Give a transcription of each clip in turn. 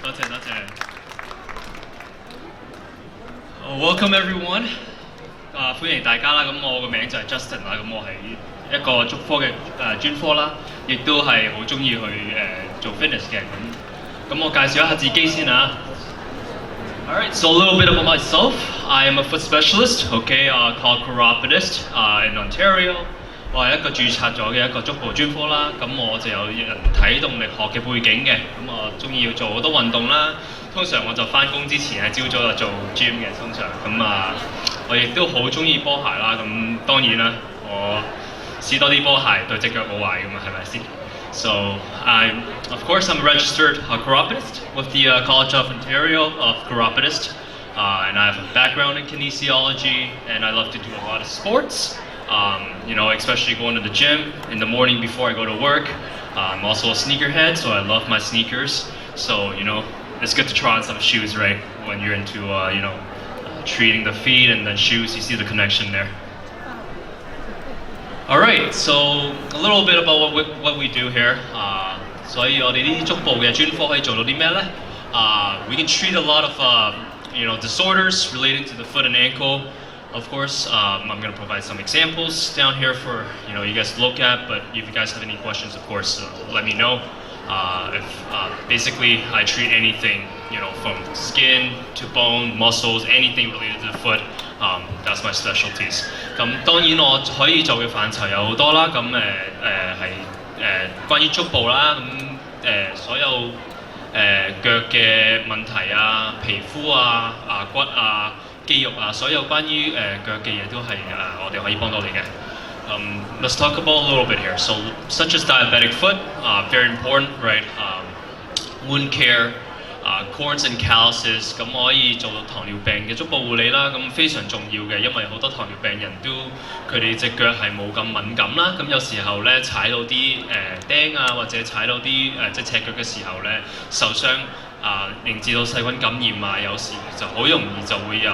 多謝多謝。Welcome everyone，歡迎大家啦。咁我個名就係 Justin 啦。咁我係一個足科嘅專科啦，亦都係好中意去做 fitness 嘅。咁我介紹一下自己先啊。Alright, so a little bit about myself. I am a foot specialist, okay, called chiropodist in Ontario. 我係一個註冊咗嘅一個足部專科啦，咁我就有人體動力學嘅背景嘅，咁我中意要做好多運動啦。通常我就翻工之前喺朝早就做 gym 嘅，通常咁我亦都好中意波鞋啦。咁當然啦，我試多啲波鞋對隻腳冇壞㗎嘛，係咪先？So of course, I'm a registered chiropodist with the College of Ontario of Chiropodist, and I have a background in kinesiology, and I love to do a lot of sports. Especially going to the gym in the morning before I go to work. I'm also a sneakerhead, so I love my sneakers. So, it's good to try on some shoes, right? When you're into, treating the feet and then shoes, you see the connection there. Alright, so a little bit about what we do here. 所以我哋呢啲足部嘅專科可以做到啲咩呢？ We can treat a lot of, disorders relating to the foot and ankle. Of course, I'm going to provide some examples down here for you guys to look at. But if you guys have any questions, of course, let me know. Basically, I treat anything, from skin to bone, muscles, anything related to the foot. That's my specialties. 咁當然我可以做嘅範疇有好多啦。咁係關於足部啦。咁所有腳嘅問題啊、皮膚啊、牙骨啊。肌肉啊，所有關於腳嘅嘢都係我哋可以幫到你嘅。Let's talk about a little bit here. So, such as diabetic foot, very important, right? Wound care, corns and calluses. 咁我可以做到糖尿病嘅足部護理啦。咁非常重要嘅，因為好多糖尿病人都佢哋隻腳係冇咁敏感啦。咁有時候咧踩到啲釘啊，或者踩到啲即係赤腳嘅時候咧受傷。令至到細菌感染啊，有時就好容易就會有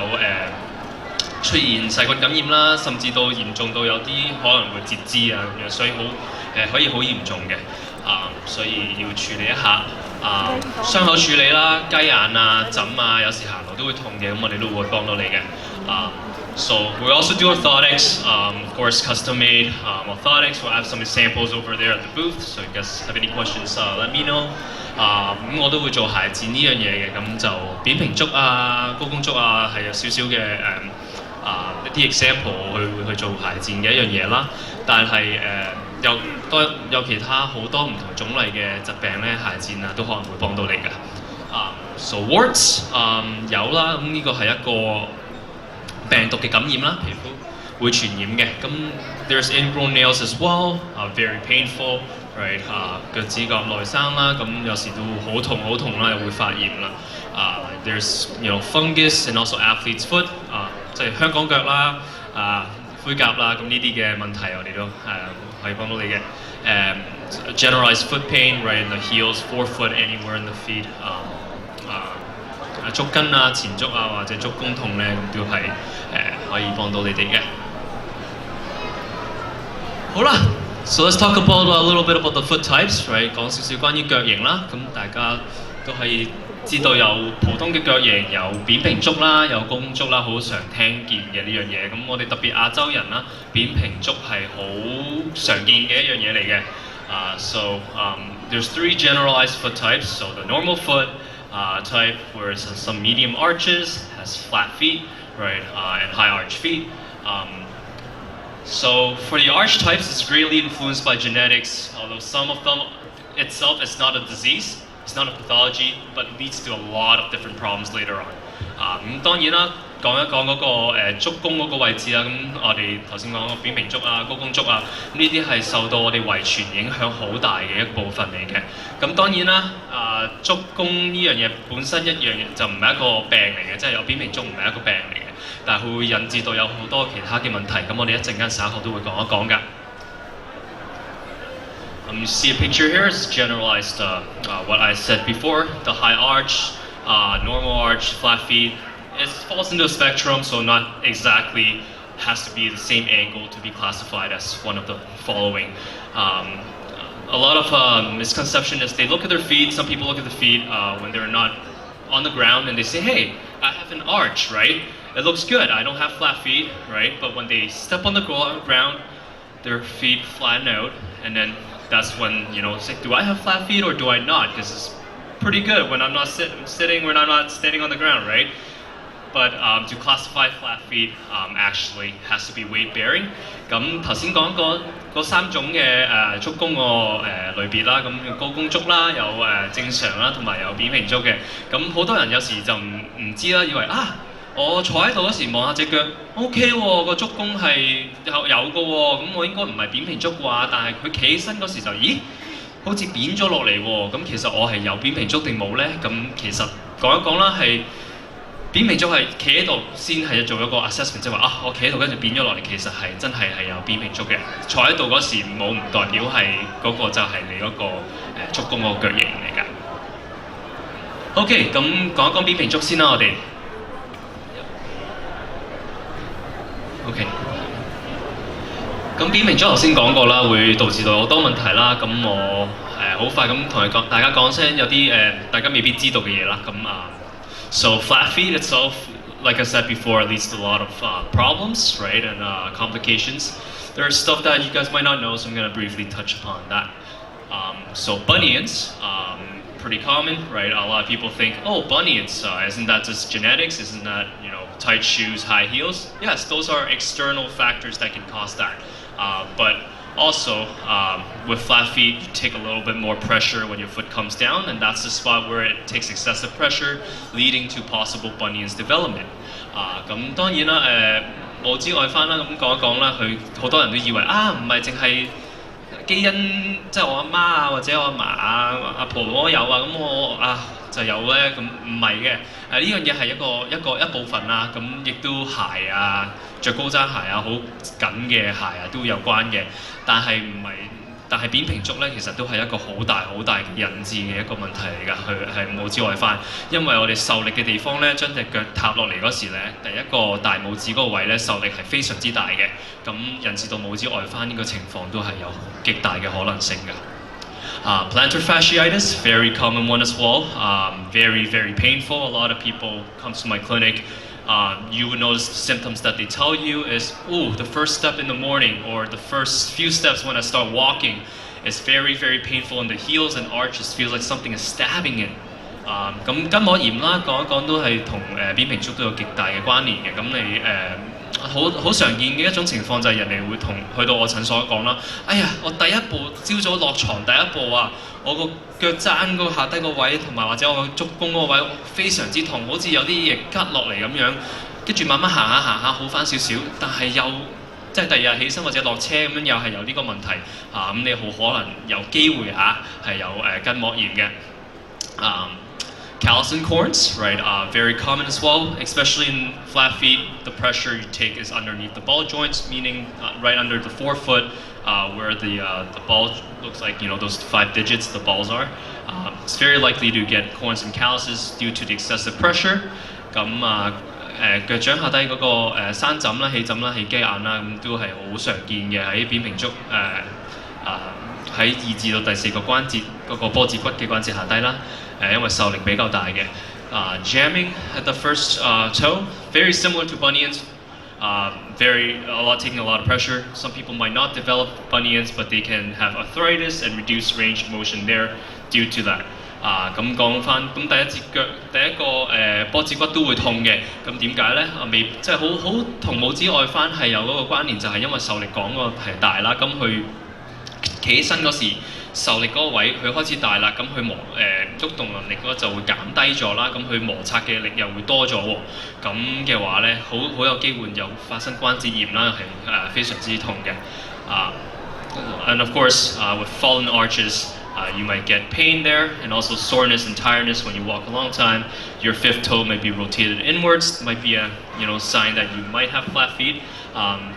出現細菌感染啦，甚至到嚴重到有啲可能會截肢啊咁樣，所以可以好嚴重嘅所以要處理一下傷口處理啦，雞眼啊、枕啊，有時行路都會痛嘅，咁我哋都會幫到你嘅So we also do orthotics, of course custom made orthotics. We'll have some examples over there at the booth. So if you guys have any questions, let me know. 咁我都會做鞋墊呢樣嘢嘅，咁就扁平足啊、高弓足啊，係有少少嘅一啲 example 去做鞋墊嘅一樣嘢啦。但係有其他好多唔同種類嘅疾病咧，鞋墊啊都可能會幫到你嘅。So warts 有啦，咁呢個係一個病毒嘅感染啦，皮膚會傳染嘅。咁 there's ingrown nails as well, very painful, right? 腳趾甲內生啦，咁有時都好痛啦，又會發炎啦。There's fungus and also athlete's foot, 即係香港腳啦、灰甲啦，咁呢啲嘅問題我哋都可以幫到你嘅。Generalized foot pain, right in the heels, forefoot, anywhere in the feet. 足跟啊、前足啊或者足弓痛咧，咁都係可以幫到你哋嘅。好啦 ，So let's talk about a little bit about the foot types, right？ 講少少關於腳型啦，咁大家都可以知道有普通嘅腳型，有扁平足啦，有弓足啦，好常聽見嘅呢樣嘢。咁我哋特別亞洲人啦，扁平足係好常見嘅一樣嘢嚟嘅。So there's 3 generalized foot types. So the normal foot type where it has some medium arches, has flat feet, right, and high arch feet. So for the arch types, it's greatly influenced by genetics, although some of them itself is not a disease, it's not a pathology, but leads to a lot of different problems later on. 咁當然啦，講一講嗰個足弓嗰個位置啦，咁我哋頭先講個扁平足啊、高弓足啊，呢啲係受到我哋遺傳影響好大嘅一部分嚟嘅。咁當然啦，足弓呢樣嘢本身一樣嘢就唔係一個病嚟嘅，即係有扁平足唔係一個病嚟嘅，但係佢會引致到有好多其他嘅問題。咁我哋一陣間稍後都會講一講㗎。You see a picture here is generalized what I said before, the high arch, normal arch, flat feet. It falls into a spectrum, so not exactly has to be the same angle to be classified as one of the following. a lot of misconception is they look at their feet. Some people look at the feet when they're not on the ground and they say, hey, I have an arch, right? It looks good. I don't have flat feet, right? But when they step on the ground, their feet flatten out, and then that's when, it's like, do I have flat feet or do I not? Because it's pretty good when I'm not sitting, when I'm not standing on the ground, right? But to classify flat feet actually has to be weight bearing. 咁頭先講過嗰三種嘅足弓個類別啦，咁高弓足啦，有正常啦，同埋有扁平足嘅。咁好多人有時就唔知啦，以為我坐喺度嗰時望下隻腳 OK 喎，個足弓係有嘅喎，咁我應該唔係扁平足啩？但係佢企起身嗰時就咦，好似扁咗落嚟喎。咁其實我係有扁平足定冇呢？咁其實講一講啦，係。扁平足係企喺度先係做一個 assessment， 即係話我企喺度跟住扁咗落嚟，其實係真係有扁平足嘅。坐喺度嗰時冇唔代表係嗰個就係你嗰個足弓嗰個腳型嚟㗎。OK， 咁講一講扁平足先啦，我哋。OK， 咁扁平足頭先講過啦，會導致到好多問題啦。咁我好快咁同大家講聲有啲大家未必知道嘅嘢啦。咁So flat feet itself, like I said before, leads to a lot of problems, right, and complications. There's stuff that you guys might not know, so I'm going to briefly touch upon that. So bunions, pretty common, right? A lot of people think, oh, bunions, isn't that just genetics? Isn't that, tight shoes, high heels? Yes, those are external factors that can cause that. But also, with flat feet, you take a little bit more pressure when your foot comes down, and that's the spot where it takes excessive pressure, leading to possible bunions development. 咁當然啦，拇指外翻啦，咁講一講啦，佢好多人都以為唔係淨係基因，即係我阿媽啊，或者我阿嫲啊、阿婆婆有啊，咁我就有咧，咁唔係嘅。呢樣嘢係一部分啦，咁亦都鞋啊、着高踭鞋啊、好緊嘅鞋啊都有關嘅，但係扁平足咧，其實都係一個好大嘅引致嘅一個問題嚟㗎，佢係拇指外翻，因為我哋受力嘅地方咧，將隻腳踏落嚟嗰時咧，第一個大拇指嗰個位咧，受力係非常之大嘅，咁引致到拇指外翻呢個情況都係有極大嘅可能性㗎。Plantar fasciitis, very common one as well. Very, very painful. A lot of people come to my clinic. You would notice the symptoms that they tell you is, the first step in the morning or the first few steps when I start walking is very, very painful in the heels and arches. Feels like something is stabbing it. 咁筋膜炎啦，講一講都係同扁平足都有極大嘅關聯嘅。咁你好常見嘅一種情況就係人哋會去到我診所講啦，哎呀，我第一步朝早落床第一步我個腳踭嗰下低個位同埋或者我個足弓嗰個位非常之痛，好似有啲嘢拮落嚟咁樣，跟住慢慢行下好翻少少，但係又即係第二日起身或者落車咁樣又係有呢個問題咁你好可能有機會係有筋膜炎嘅。Callus and corns, right? Very common as well, especially in flat feet. The pressure you take is underneath the ball joints, meaning right under the forefoot, where the ball looks like those 5 digits the balls are. It's very likely to get corns and calluses due to the excessive pressure. 咁腳掌下低嗰個山枕啦、氣枕啦、氣機眼啦，咁都係好常見嘅喺扁平足喺2至到第4個關節嗰個波子骨嘅關節下低啦。因為受力比較大嘅。Jamming at the first toe, very similar to bunions. Taking a lot of pressure. Some people might not develop bunions, but they can have arthritis and reduced range of motion there due to that. 咁講翻，咁第一個波子骨都會痛嘅，咁點解咧？即係好同拇指外翻係有嗰個關聯，就係因為受力講個係大啦，咁佢企起身嗰時。受力嗰個位佢開始大啦，咁佢喐動能力嗰個就會減低咗啦，咁佢摩擦嘅力又會多咗喎，咁嘅話咧，好有機會有發生關節炎啦，係非常之痛嘅。And of course, with fallen arches, You might get pain there and also soreness and tiredness when you walk a long time. Your fifth toe may be rotated inwards, might be a sign that you might have flat feet.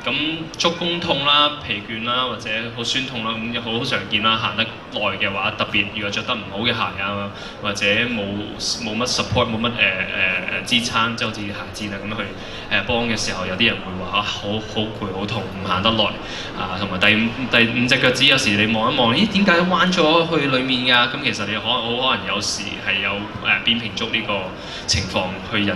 咁足弓痛啦、疲倦啦，或者好酸痛啦，咁好常見啦。行得耐嘅話，特別如果着得唔好嘅鞋啊，或者冇乜 support 冇乜支撐，即係好似鞋墊啊咁樣去幫嘅時候，有啲人會話好攰好痛，唔行得耐啊。同埋第五隻腳趾有時你望一望，咦點解彎咗去裡面㗎？咁其實你可能有時係有扁平足呢個情況去引